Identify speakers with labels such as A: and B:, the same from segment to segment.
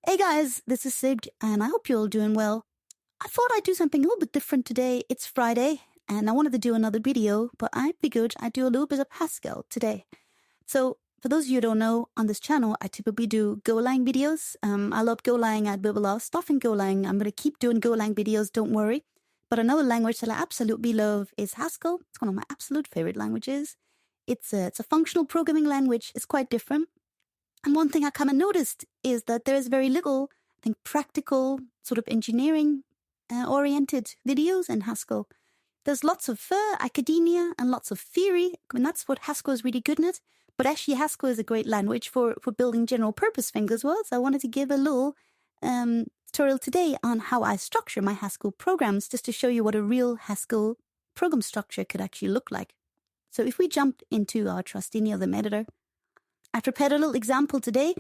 A: Hey guys, this is Sig, and I hope you're all doing well. I thought I'd do something a little bit different today. It's Friday, and I wanted to do another video, but I figured I'd do a little bit of Haskell today. So, for those of you who don't know, on this channel, I typically do Golang videos. I love Golang. I build a lot of stuff in Golang. I'm going to keep doing Golang videos, don't worry. But another language that I absolutely love is Haskell. It's one of my absolute favorite languages. It's a functional programming language. It's quite different. And one thing I kind of noticed is that there is very little, I think, practical sort of engineering oriented videos in Haskell. There's lots of academia and lots of theory. I mean, that's what Haskell is really good at. But actually, Haskell is a great language for building general purpose things as well. So I wanted to give a little tutorial today on how I structure my Haskell programs, just to show you what a real Haskell program structure could actually look like. So if we jump into our trusty Neodym editor, I prepared a little example today,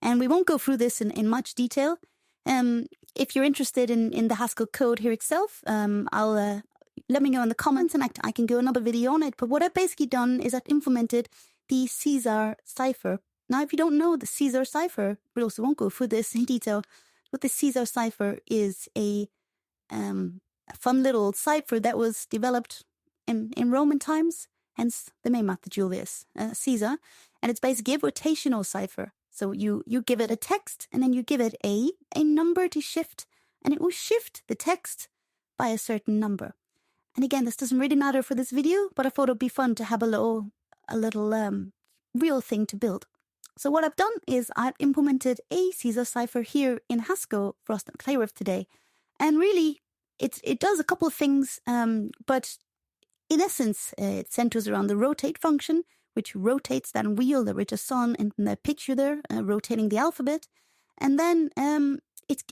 A: and we won't go through this in much detail. If you're interested in the Haskell code here itself, I'll let me know in the comments, and I can do another video on it. But what I've basically done is I've implemented the Caesar cipher. Now, if you don't know the Caesar cipher, we also won't go through this in detail. But the Caesar cipher is a fun little cipher that was developed in Roman times, hence the name of the Julius Caesar. And it's basically a rotational cipher. So you give it a text, and then you give it a number to shift, and it will shift the text by a certain number. And again, this doesn't really matter for this video, but I thought it'd be fun to have a little real thing to build. So what I've done is I've implemented a Caesar cipher here in Haskell for us to play with today. And really, it does a couple of things, but in essence, it centers around the rotate function, which rotates that wheel that we just saw in the picture there, rotating the alphabet. And then it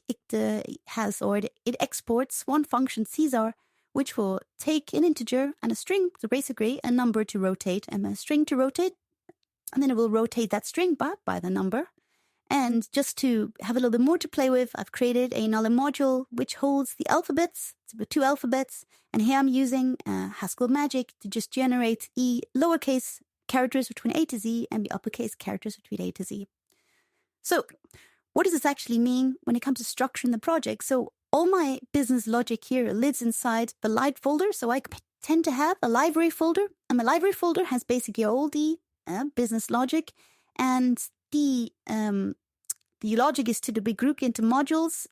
A: exports one function, Caesar, which will take an integer and a string, so basically a number to rotate and a string to rotate. And then it will rotate that string by the number. And just to have a little bit more to play with, I've created another module which holds the alphabets, so 2 alphabets. And here I'm using Haskell Magic to just generate the lowercase characters between A to Z and the uppercase characters between A to Z. So what does this actually mean when it comes to structuring the project? So all my business logic here lives inside the light folder. So I tend to have a library folder, and my library folder has basically all the business logic, and the logic is to be grouped into modules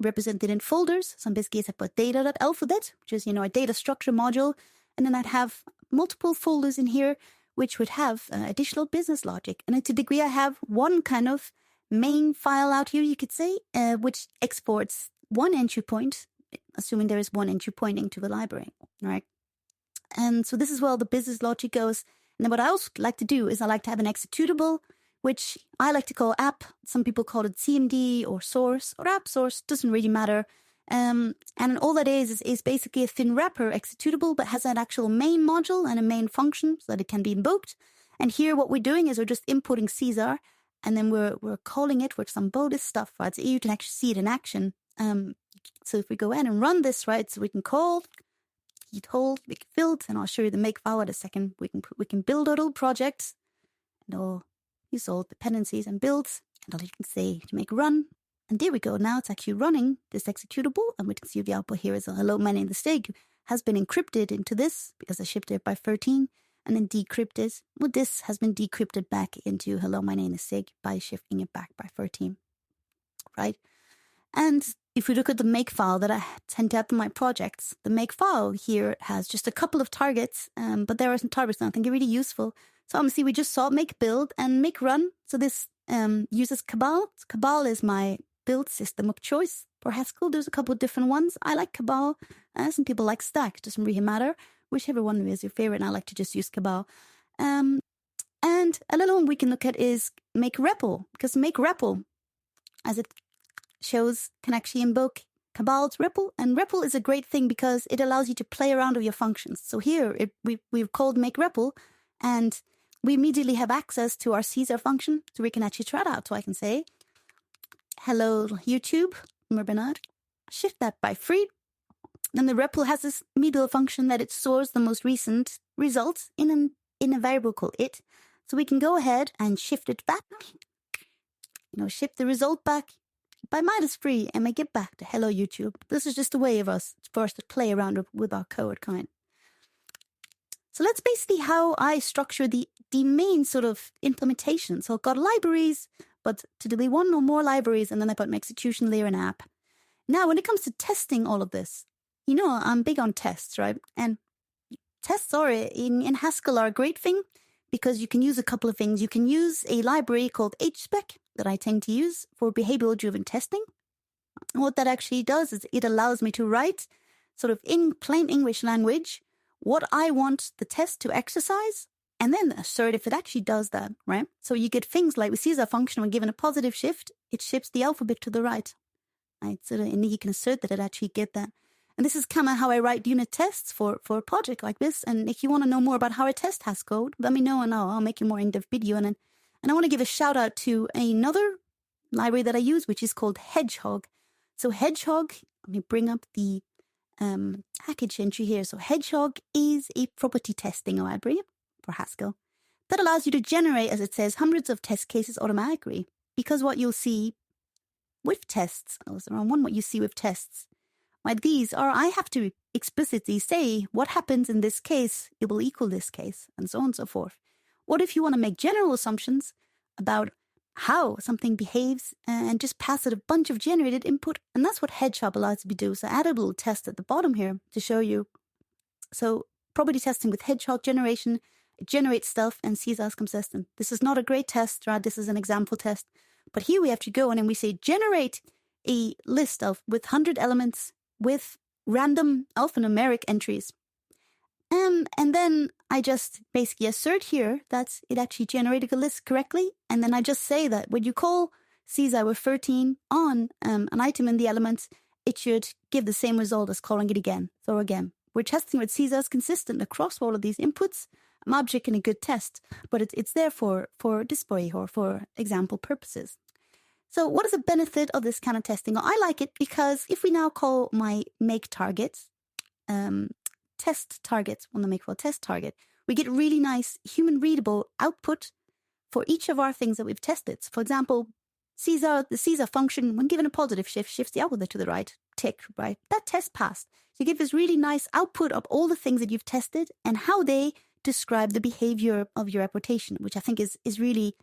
A: represented in folders. So basically I've got data.alphabet, which is, a data structure module. And then I'd have multiple folders in here, which would have additional business logic. And to a degree, I have one kind of main file out here, you could say, which exports one entry point, assuming there is one entry point into the library, right? And so this is where all the business logic goes. And then what I also like to do is I like to have an executable, which I like to call app. Some people call it CMD or source or app source, doesn't really matter. And all that is basically a thin wrapper executable, but has that actual main module and a main function so that it can be invoked. And here what we're doing is we're just importing Caesar, and then we're calling it with some bonus stuff, right? So you can actually see it in action. So if we go in and run this, right, so we can call, hit hold, we can build, and I'll show you the make file in a second. We can build our little projects, and I'll use all dependencies and builds, and you can say to make run. And there we go. Now it's actually running this executable, and we can see the output here is a hello, my name is Stig, has been encrypted into this because I shifted it by 13, and then decrypted. Well, this has been decrypted back into hello, my name is Stig by shifting it back by 13, right? And if we look at the make file that I tend to have in my projects, the make file here has just a couple of targets, but there are some targets that I think are really useful. So obviously we just saw make build and make run. So this uses Cabal. Cabal is my build system of choice for Haskell. There's a couple of different ones. I like Cabal. Some people like Stack. It doesn't really matter. Whichever one is your favorite. And I like to just use Cabal. And another one we can look at is make REPL, because make REPL, as it shows, can actually invoke Cabal's REPL. And REPL is a great thing because it allows you to play around with your functions. So here we've called make REPL, and we immediately have access to our Caesar function, so we can actually try it out. So I can say, hello, YouTube, from Bernard, shift that by 3. Then the REPL has this middle function that it stores the most recent results in a variable called it. So we can go ahead and shift it back, shift the result back, by -3 and make it back to hello YouTube. This is just a way for us to play around with our code kind. So that's basically how I structure the main sort of implementation. So I've got libraries, but to do one or more libraries, and then I've got my execution layer and app. Now, when it comes to testing all of this, I'm big on tests, right? And tests are in Haskell are a great thing because you can use a couple of things. You can use a library called HSpec that I tend to use for behavioral-driven testing. And what that actually does is it allows me to write sort of in plain English language what I want the test to exercise, and then assert if it actually does that, right? So you get things like, we see as a function when given a positive shift, it shifts the alphabet to the right. Right? So and you can assert that it actually get that. And this is kind of how I write unit tests for a project like this. And if you want to know more about how I test Haskell, let me know and I'll make a more in-depth video. And I want to give a shout out to another library that I use, which is called Hedgehog. So Hedgehog, let me bring up the package entry here. So Hedgehog is a property testing library for Haskell that allows you to generate, as it says, hundreds of test cases automatically. Because what you'll see with tests, what you see with tests, like these are, I have to explicitly say what happens in this case, it will equal this case, and so on and so forth. What if you want to make general assumptions about how something behaves and just pass it a bunch of generated input? And that's what Hedgehog allows you to do. So I added a little test at the bottom here to show you. So property testing with Hedgehog generation, it generates stuff and sees as consistent. This is not a great test, right? This is an example test. But here we have to go in and we say generate a list with 100 elements with random alphanumeric entries. And then I just basically assert here that it actually generated a list correctly. And then I just say that when you call Caesar with 13 on an item in the elements, it should give the same result as calling it again. So again, we're testing with Caesar is consistent across all of these inputs. I'm object in a good test, but it's there for display or for example purposes. So what is the benefit of this kind of testing? Well, I like it because if we now call my make targets, test targets, when they make for a test target, we get really nice human readable output for each of our things that we've tested. So for example, the Caesar function, when given a positive shift, shifts the alphabet to the right, tick, right? That test passed. So you give this really nice output of all the things that you've tested and how they describe the behavior of your application, which I think is really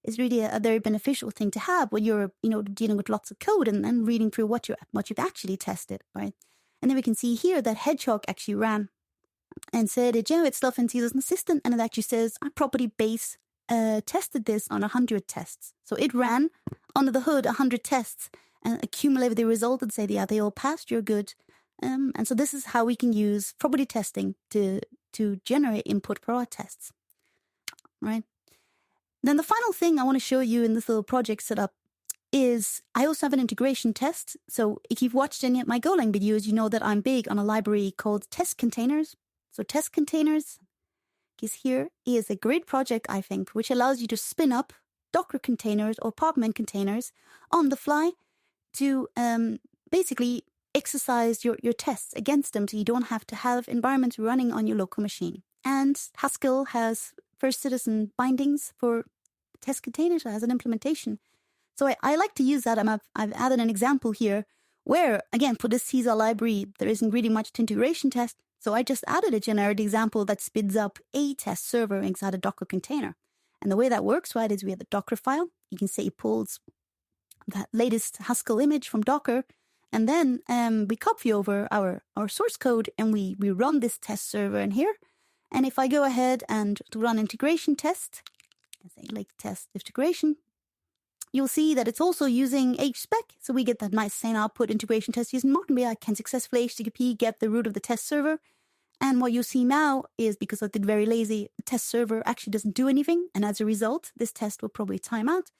A: a very beneficial thing to have when you're, dealing with lots of code and reading through what you've actually tested, right? And then we can see here that Hedgehog actually ran and said it generates stuff and Caesar's consistent, and it actually says our property base tested this on 100 tests. So it ran under the hood 100 tests and accumulated the result and say, yeah, they all passed, you're good. And so this is how we can use property testing to generate input for our tests, right? Then the final thing I want to show you in this little project setup is I also have an integration test. So if you've watched any of my Golang videos, you know that I'm big on a library called test containers. So test containers here is a great project, I think, which allows you to spin up Docker containers or Podman containers on the fly to basically exercise your tests against them so you don't have to have environments running on your local machine. And Haskell has first citizen bindings for test containers as an implementation. So I like to use that. I've added an example here where, again, for this Caesar library, there isn't really much to integration test. So I just added a generic example that spins up a test server inside a Docker container. And the way that works, right, is we have a Docker file. You can say it pulls that latest Haskell image from Docker. And then we copy over our source code and we run this test server in here. And if I go ahead and to run integration test, I say like test integration, you'll see that it's also using HSpec. So we get that nice same output integration test using MockenBI. I can successfully HTTP get the root of the test server. And what you see now is because I did very lazy, the test server actually doesn't do anything. And as a result, this test will probably time out.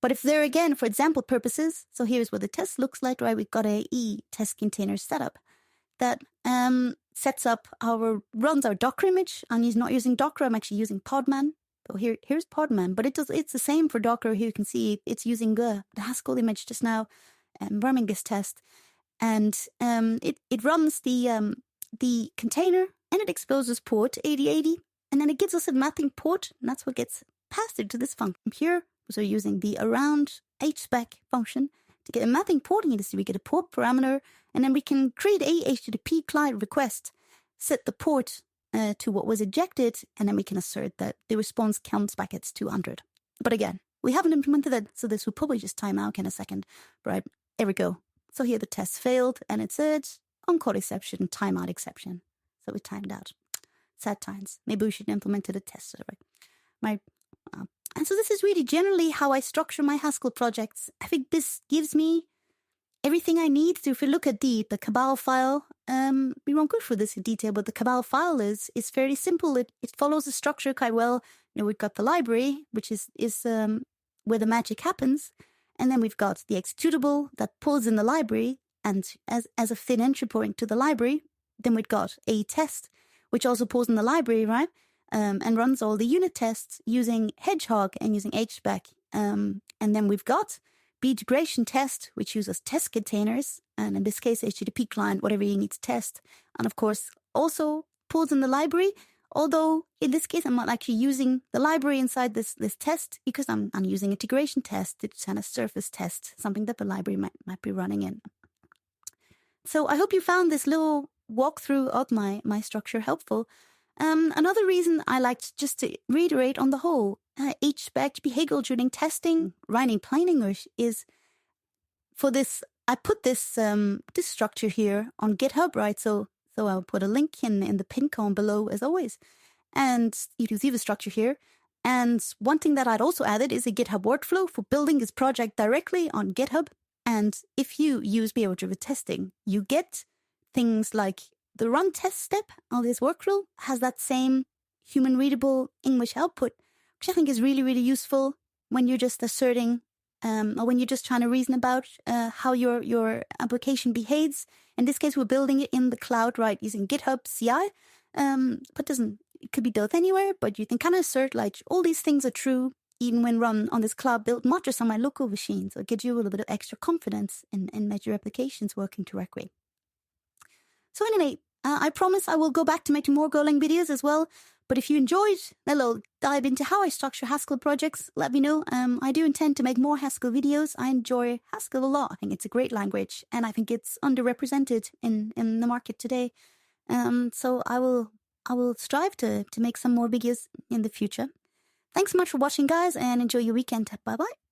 A: But if there again, for example purposes, so here's what the test looks like, right? We've got a test container setup that sets up runs our Docker image. I'm not using Docker, I'm actually using Podman. So here's Podman, but it's the same for Docker. Here you can see it's using the Haskell image just now, running this test. And it runs the container and it exposes port 8080, and then it gives us a mapping port, and that's what gets passed into this function here. So using the around HSpec function to get a mapping porting industry, we get a port parameter, and then we can create a HTTP client request, set the port to what was ejected, and then we can assert that the response comes back at 200. But again, we haven't implemented that, so this will probably just time out in a second. Right, here we go. So here the test failed, and it said on-call exception, timeout exception. So we timed out. Sad times. Maybe we should implement a test server. And so this is really generally how I structure my Haskell projects. I think this gives me everything I need. So if we look at the Cabal file, we won't go through this in detail, but the Cabal file is fairly simple. It follows the structure quite well. We've got the library, which is where the magic happens. And then we've got the executable that pulls in the library. And as a thin entry point to the library, then we've got a test, which also pulls in the library, right? And runs all the unit tests using Hedgehog and using HSpec. And then we've got the integration test, which uses test containers, and in this case, HTTP client, whatever you need to test. And of course, also pulls in the library, although in this case, I'm not actually using the library inside this test because I'm using integration test to kind of surface test something that the library might be running in. So I hope you found this little walkthrough of my structure helpful. Another reason I liked, just to reiterate on the whole, HSpec behavioral-driven testing, writing plain English, is for this. I put this this structure here on GitHub, right? So I'll put a link in the pin column below, as always, and you can see the structure here. And one thing that I'd also added is a GitHub workflow for building this project directly on GitHub. And if you use behavior-driven testing, you get things like the run test step of this workflow has that same human readable English output, which I think is really, really useful when you're just asserting or when you're just trying to reason about how your application behaves. In this case, we're building it in the cloud, right, using GitHub CI. But it could be built anywhere, but you can kind of assert like all these things are true even when run on this cloud built not just on my local machine. So it gives you a little bit of extra confidence in that your application's working correctly. So anyway, I promise I will go back to making more Golang videos as well. But if you enjoyed that little dive into how I structure Haskell projects, let me know. I do intend to make more Haskell videos. I enjoy Haskell a lot. I think it's a great language, and I think it's underrepresented in the market today. So I will strive to make some more videos in the future. Thanks so much for watching, guys, and enjoy your weekend. Bye-bye.